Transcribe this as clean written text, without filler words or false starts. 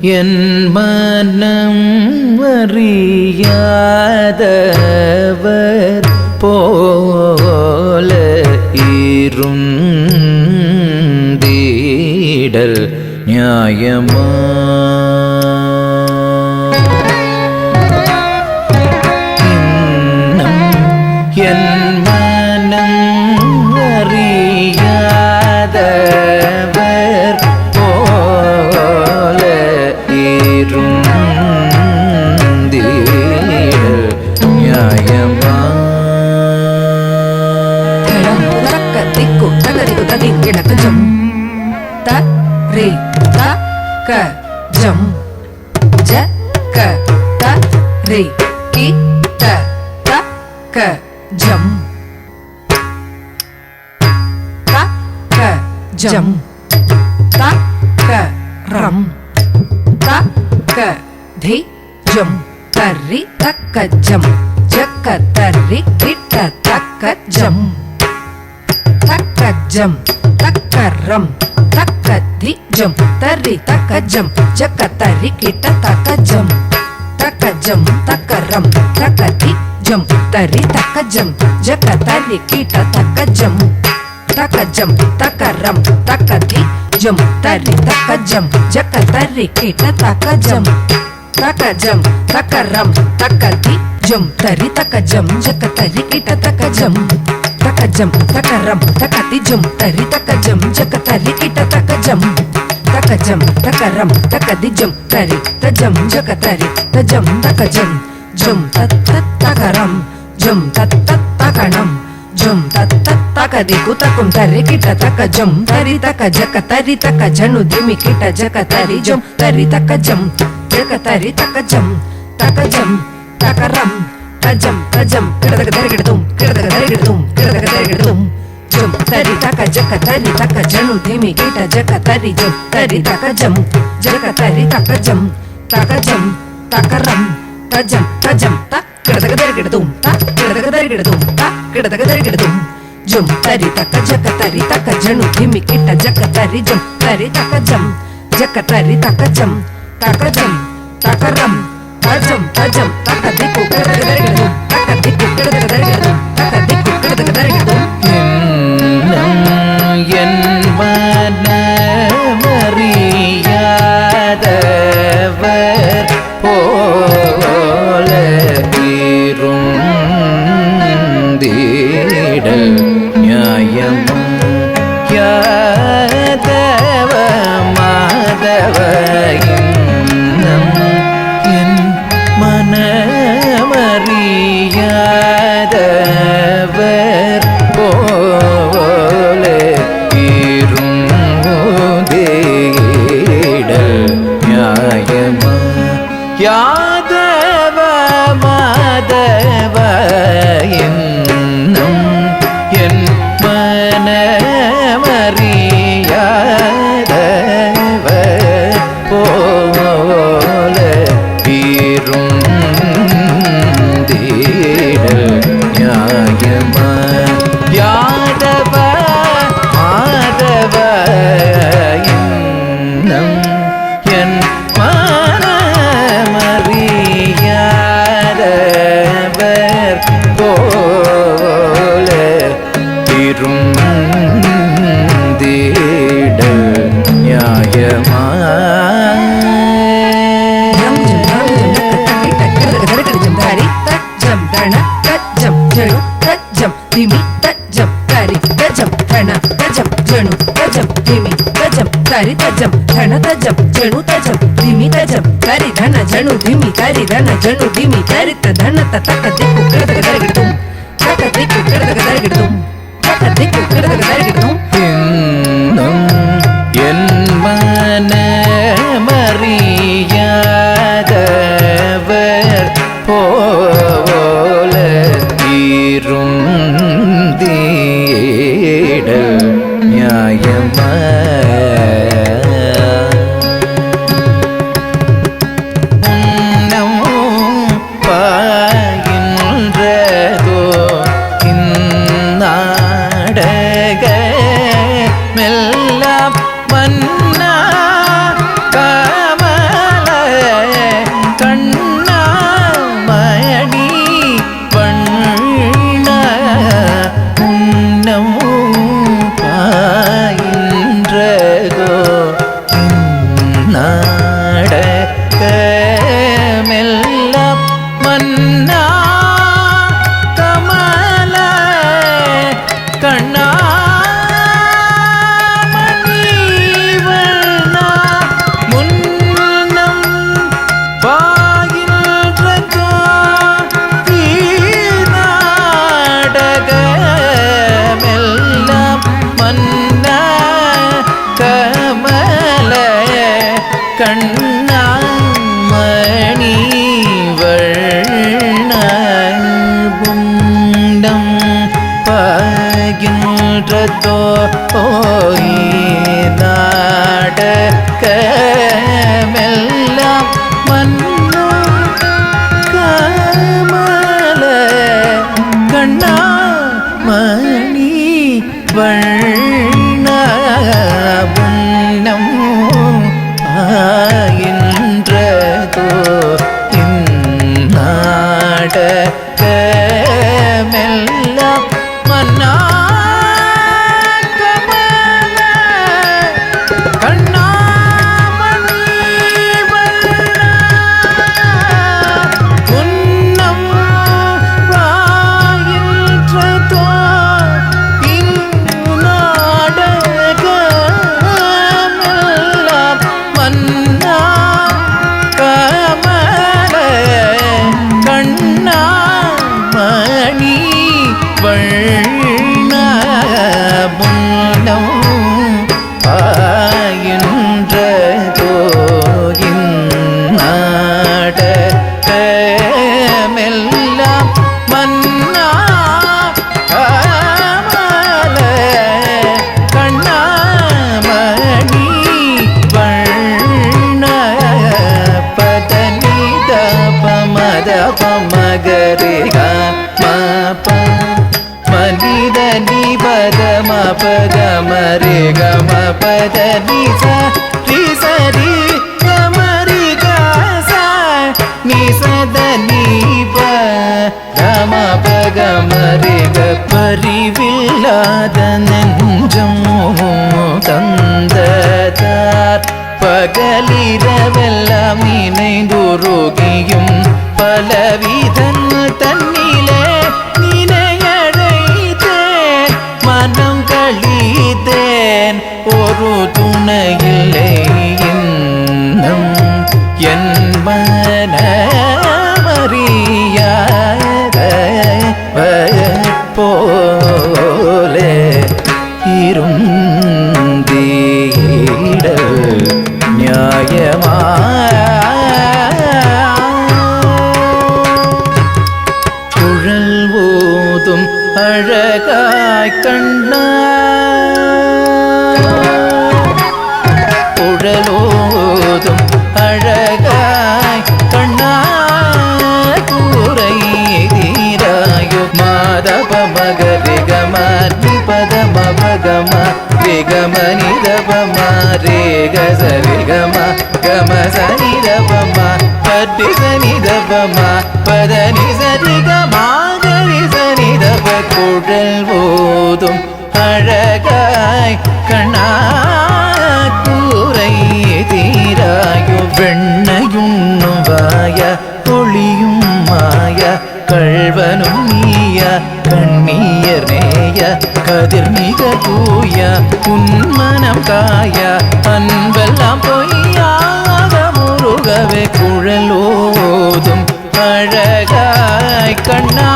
என் மனம் அறியாதவர் போல இருந்தீடல் நியாயமா? என் மனம் அறியாதவர் போல இருந்தீடல் நியாயமா? ஜம் த ரே த க ஜம் ஜ க த ரே கி த த க ஜம் த க ஜம் த க ரம் த க தி ஜம் தரி த க ஜம் ஜ க தரி கி த த க ஜம் த க ஜம் தக்கரம் தக்கதி ஜம் தரி தக்க ஜம் ஜக்க தரி கிட்ட தக்க ஜம் தக்க ஜம் தக்கரம் தக்கதி ஜம் தரி தக்க ஜம் ஜக்க தரி கிட்ட தக்க ஜம் தக்க ஜம் தக்கரம் தக்கதி ஜம் தரி தக்க ஜம் ஜக்க தரி கிட்ட தக்க ஜம் தக்க ஜம் தக்கரம் தக்கதி ஜம் தரி தக்க ஜம் ஜக்க தரி கிட்ட தக்க ஜம் takajam takaram takati jum tari takajam jakatari kita takajam takajam takaram takadi jum tari tajam jakatari tajam takajam jum tat takaram jum tat takanam jum tat takadi kutakum tari kita takajam tari takajakatari takajanu dimi kita jakatari jum tari takajam jakatari takajam takajam takaram tajam tajam kidagadum kidagadum kidagadum jum tari takajaka tari takajanu dimi kita jakatari jum tari takajam jakatari takajam takajam takaram tajam tajam tak kidagadum tak kidagadum tak kidagadum jum tari takajaka tari takajanu dimi kita jakatari jum tari takajam jakatari takajam takajam takaram tajam tajam takadiku kidagadum takadiku kidagadum takadiku kidagadum என் மனமறியாதவர் போல இருந்தீடல் நியாயமா? யாதவ மாதவ இன்னம் என் மனமறியாதவர் போல இருந்தீடல் நியாயமா? யாதவ மாதவ இன்னம் என் மனமறியாதவர் போல இருந்தீடல் நியாயமா? யாதவ மாதவ இன்னம் என் மனமறியாதவர் போல இருந்தீடல் நியாயமா? dimi tajam tari tajam thana tajam janu tajam dimi tajam tari tajam thana tajam janu tajam dimi tajam tari dhana janu dimi tari dhana janu dimi tari tadhana takadiku kidagadum takadiku kidagadum takadiku kidagadum இன்னும் என் மனமறியாதவர் போல இருந்தீடல் நியாயமா? பாயின்றதோ இந்நாடக மெல்லாம் மன்னா கண்ணாமணி வண்ணபுண்டம் பாகின்றதோ நாடகமெல்லாம் மன்னோ கமல கண்ணாமணி வண்ணபுண்டம் ஆகின்றதோ இந்நாடகமெல்லாம் மன்னா கமல கண்ணாமணி வண்ணபுண்டம் ஆகின்றதோ இந்நாடகமெல்லாம் மன்னா கமல கண்ணாமணி வண்ணபுண்டம் ஆகின்றதோ இந்நாடகமெல்லாம் மன்னா கமல கண்ணாமணி வண்ணபதனித பமத பமகரிக மப மனித நிபத மபத மரி கம பத நிச ரிசரி கமரி கச நிசத நிப கம பகமரி க பரிவில்லாத நெஞ்சம் தந்ததார் பகலிரவெல்லாம் நினைந்துருகியும் பலவிதன் தன்னிலே நினையழைத்தேன் மனம் கழித்தேன் ஒரு துணையில்லை இன்னும் என் மனமறியாத போலே இருந்தீட நியாயமா குழல் ஓதும் அழகாய் கண்ணா குழலோதும் அழகாய் கண்ணா கூரை தீராயு மாதப மகரி கம நிபத மபகம ரிகம நிதபம ரேக சரிகம கம சரிதபம பட்டி சனிதபம பத நிசரிகம கரி சனிதப குழல் ஓதும் அழகாய் கண்ணா கூரை தீராயு வெண்ணையுண்ணும் வாய ஒளியும் மாய கள்வனும் நீய கண்ணீர் நேய கதிர் மிக தூய உன்மனம் காய அன்பெல்லாம் பொய்யாக முருகவே குழலோதும் அழகாய் கண்ணா